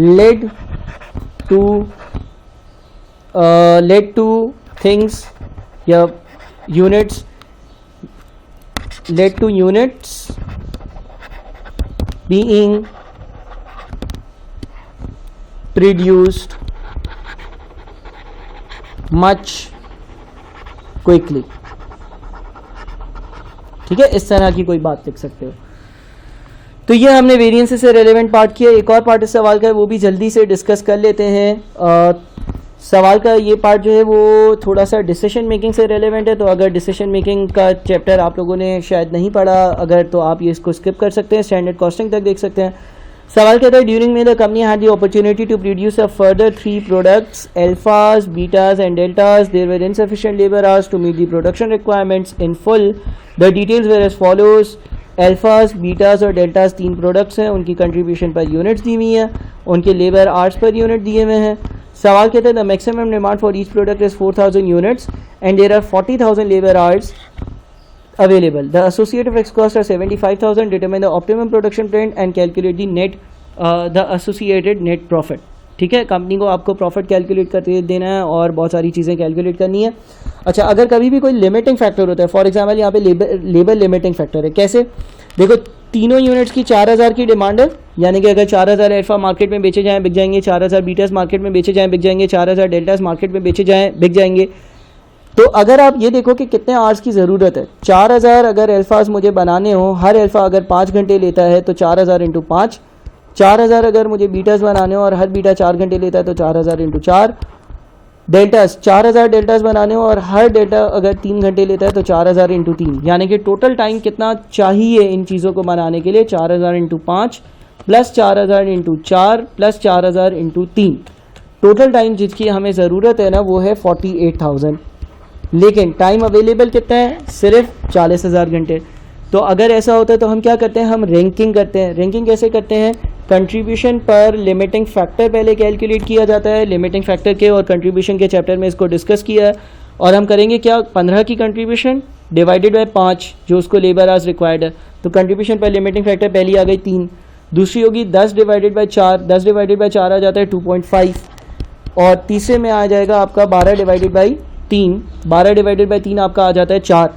led to things या units led to units being produced much quickly। ठीक है, इस तरह की कोई बात लिख सकते हो। तो ये हमने वेरिएंसेस से रेलेवेंट पार्ट किया। एक और पार्ट इस सवाल का है वो भी जल्दी से डिस्कस कर लेते हैं। सवाल का ये पार्ट जो है वो थोड़ा सा डिसीजन मेकिंग से रेलेवेंट है, तो अगर डिसीजन मेकिंग का चैप्टर आप लोगों ने शायद नहीं पढ़ा अगर, तो आप ये इसको स्किप कर सकते हैं, स्टैंडर्ड कॉस्टिंग तक देख सकते हैं। सवाल कहता है ड्यूरिंग में the company had the opportunity to produce a further 3 products alphas betas and deltas there were insufficient labour hours to meet the production requirements in full the details were as follows alphas betas और deltas 3 products हैं, उनकी contribution पर units दी हुई हैं, उनके labour hours per unit दिए हुए हैं। सवाल कहते हैं the maximum demand for each product is 4000 units and there are 40,000 labour hours available. The associated fixed costs are 75,000. Determine the optimum production plan and calculate the net the associated net profit. ठीक है, company को आपको profit calculate करके देना है और बहुत सारी चीज़ें कैलकुलेट करनी है। अच्छा, अगर कभी भी कोई लिमिटिंग फैक्टर होता है, फॉर एग्जांपल यहाँ पे लेबर लिमिटिंग फैक्टर है। कैसे? देखो, तीनों यूनिट्स की 4000 की डिमांड है, यानी कि अगर 4000 अल्फा मार्केट में बेचे जाएँ बिक जाएंगे, 4000 बीटास मार्केट में बेचे जाएँ बिक जाएंगे, 4000 डेल्टास मार्केट में बेचे जाएँ बिक जाएंगे। तो अगर आप ये देखो कि कितने आवर्स की ज़रूरत है, 4000 अगर अल्फाज मुझे बनाने हो, हर अल्फा अगर 5 घंटे लेता है तो 4000 इंटू 5, 4000 अगर मुझे बीटास बनाने हो और हर बीटा 4 घंटे लेता है तो 4000 इंटू 4, डेल्टास 4000 डेल्टास बनाने हो और हर डेल्टा अगर 3 घंटे लेता है तो 4000 इंटू 3, यानी कि टोटल टाइम कितना चाहिए इन चीज़ों को बनाने के लिए, 4000 into 5 plus 4000 into 4 plus 4000 into 3, total time जिसकी हमें ज़रूरत है ना वो है 48,000। लेकिन टाइम अवेलेबल कितना है? सिर्फ 40,000 घंटे। तो अगर ऐसा होता है तो हम क्या करते हैं, हम रैंकिंग करते हैं। रैंकिंग कैसे करते हैं? कंट्रीब्यूशन पर लिमिटिंग फैक्टर पहले कैलकुलेट किया जाता है, लिमिटिंग फैक्टर के और कंट्रीब्यूशन के चैप्टर में इसको डिस्कस किया है। और हम करेंगे क्या, 15 की कंट्रीब्यूशन डिवाइडेड बाय 5 जो उसको लेबर आवर्स रिक्वायर्ड है, तो कंट्रीब्यूशन पर लिमिटिंग फैक्टर पहली आ गई 3, दूसरी होगी 10 डिवाइडेड बाय 4, 10 डिवाइडेड बाय 4 आ जाता है 2.5, और तीसरे में आ जाएगा आपका 12 डिवाइडेड बाई 3, 12 डिवाइडेड बाई 3 आपका आ जाता है 4।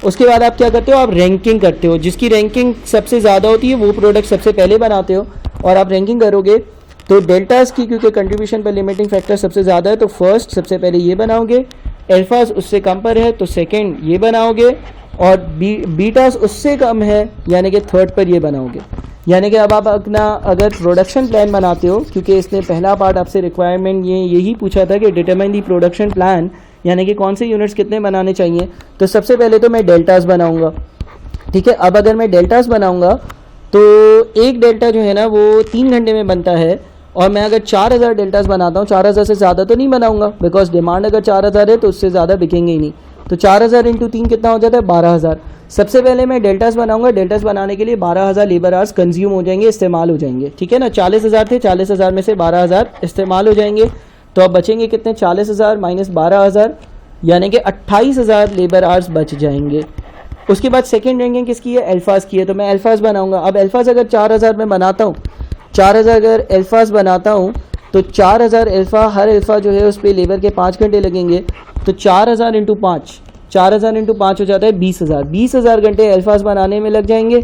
उसके बाद आप क्या करते हो, आप रैंकिंग करते हो, जिसकी रैंकिंग सबसे ज़्यादा होती है वो प्रोडक्ट सबसे पहले बनाते हो। और आप रैंकिंग करोगे तो डेल्टास की, क्योंकि कंट्रीब्यूशन पर लिमिटिंग फैक्टर सबसे ज़्यादा है तो फर्स्ट सबसे पहले ये बनाओगे, अल्फास उससे कम पर है तो सेकेंड ये बनाओगे, और बीटास उससे कम है यानी कि थर्ड पर ये बनाओगे। यानी कि अब आप अपना अगर प्रोडक्शन प्लान बनाते हो, क्योंकि इसने पहला पार्ट आपसे रिक्वायरमेंट यही पूछा था कि डिटरमाइन दी प्रोडक्शन प्लान, यानी कि कौन से यूनिट्स कितने बनाने चाहिए, तो सबसे पहले तो मैं डेल्टास बनाऊंगा। ठीक है, अब अगर मैं डेल्टास बनाऊंगा तो एक डेल्टा जो है ना वो 3 घंटे में बनता है, और मैं अगर 4000 डेल्टास बनाता हूँ, 4000 से ज़्यादा तो नहीं बनाऊंगा, बिकॉज डिमांड अगर 4000 है तो उससे ज़्यादा बिकेंगे ही नहीं। तो 4000 इंटू 3 कितना हो जाता है, 12000। सबसे पहले मैं डेल्टास बनाऊंगा, डेल्टास बनाने के लिए 12000 लेबर आवर्स कंज्यूम हो जाएंगे, इस्तेमाल हो जाएंगे। ठीक है ना, 40,000 थे, 40,000 में से 12000 इस्तेमाल हो जाएंगे, तो अब बचेंगे कितने, 40,000 माइनस 12000, यानी कि 28,000 लेबर आवर्स बच जाएंगे। उसके बाद सेकेंड रैंकिंग किसकी है, अल्फास की है, तो मैं अल्फास बनाऊंगा। अब अल्फास अगर 4000 में बनाता हूँ, 4000 अगर अल्फास बनाता हूँ तो 4000 अल्फा, हर अल्फा जो है उस पर लेबर के 5 घंटे लगेंगे, तो 4000 इंटू 5, 4000 इंटू 5 हो जाता है 20,000। 20,000 घंटे अल्फास बनाने में लग जाएंगे।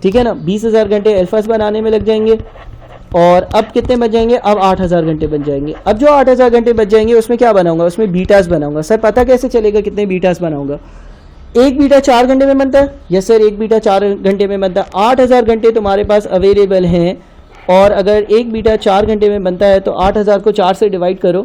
ठीक है ना, 20,000 घंटे अल्फास बनाने में लग जाएंगे, और अब कितने बच जाएंगे, अब 8,000 घंटे बच जाएंगे। अब जो 8,000 घंटे बच जाएंगे उसमें क्या बनाऊंगा, उसमें बीटास बनाऊंगा। सर पता कैसे चलेगा कितने बीटास बनाऊंगा, एक बीटा 4 घंटे में बनता है, यस सर एक बीटा 4 घंटे में बनता है। 8,000 घंटे तुम्हारे पास अवेलेबल हैं, और अगर एक बीटा 4 घंटे में बनता है तो 8,000 को 4 से डिवाइड करो,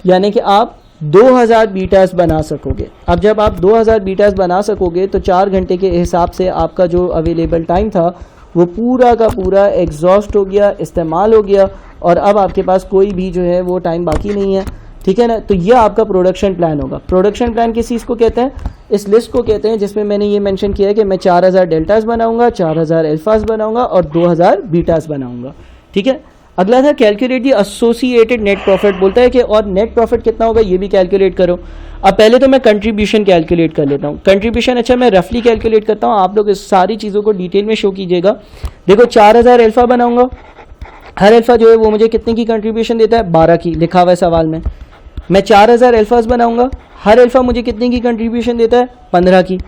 यानी कि आप 2000 बीटास बना सकोगे। अब जब आप 2000 बीटास बना सकोगे तो 4 घंटे के हिसाब से आपका जो अवेलेबल टाइम था वो पूरा का पूरा एग्जॉस्ट हो गया, इस्तेमाल हो गया, और अब आपके पास कोई भी जो है वो टाइम बाकी नहीं है। ठीक है ना, तो ये आपका प्रोडक्शन प्लान होगा। प्रोडक्शन प्लान किस चीज़ को कहते हैं, इस लिस्ट को कहते हैं जिसमें मैंने ये मेंशन किया है कि मैं 4000 डेल्टास बनाऊंगा, 4000 अल्फास बनाऊंगा और 2000 बीटास बनाऊंगा। ठीक है, अगला था calculate the associated net profit, बोलता है कि और नेट प्रॉफिट कितना होगा ये भी कैलकुलेट करो। अब पहले तो मैं कंट्रीब्यूशन कैलकुलेट कर लेता हूँ। कंट्रीब्यूशन अच्छा मैं रफली कैलकुलेट करता हूँ, आप लोग इस सारी चीज़ों को डिटेल में शो कीजिएगा। देखो 4000 अल्फा बनाऊंगा, हर अल्फा जो है वो मुझे कितने की कंट्रीब्यूशन देता है, 12 की, लिखा हुआ है सवाल में। मैं 4000 अल्फास बनाऊंगा, हर अल्फा मुझे कितने की कंट्रीब्यूशन देता है, 15 की।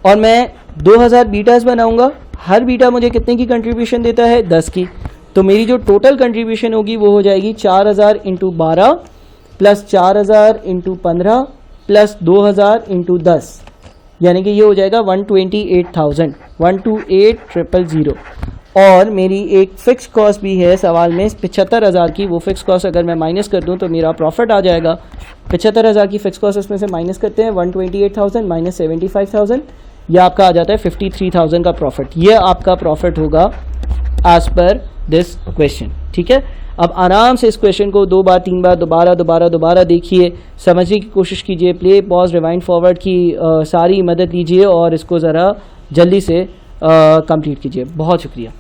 और मैं 2000 बीटास बनाऊंगा, हर बीटा मुझे कितने की कंट्रीब्यूशन देता है, 10 की। तो मेरी जो टोटल कंट्रीब्यूशन होगी वो हो जाएगी 4000 into 12 plus 4000 into 15 plus 2000 into 10, यानी कि ये हो जाएगा 128,000, 128,000। और मेरी एक फ़िक्स कॉस्ट भी है सवाल में 75,000 की, वो फ़िक्स कॉस्ट अगर मैं माइनस कर दूं तो मेरा प्रॉफिट आ जाएगा। 75,000 की फ़िक्स कॉस्ट उसमें से माइनस करते हैं, 128,000 माइनस 75,000, यह आपका आ जाता है 53,000 का प्रॉफिट। ये आपका प्रॉफिट होगा एज पर दिस क्वेश्चन। ठीक है, अब आराम से इस क्वेश्चन को 2 बार 3 बार दोबारा देखिए, समझने की कोशिश कीजिए, प्ले पॉज रिवाइंड फॉरवर्ड की सारी मदद लीजिए और इसको ज़रा जल्दी से कंप्लीट कीजिए। बहुत शुक्रिया।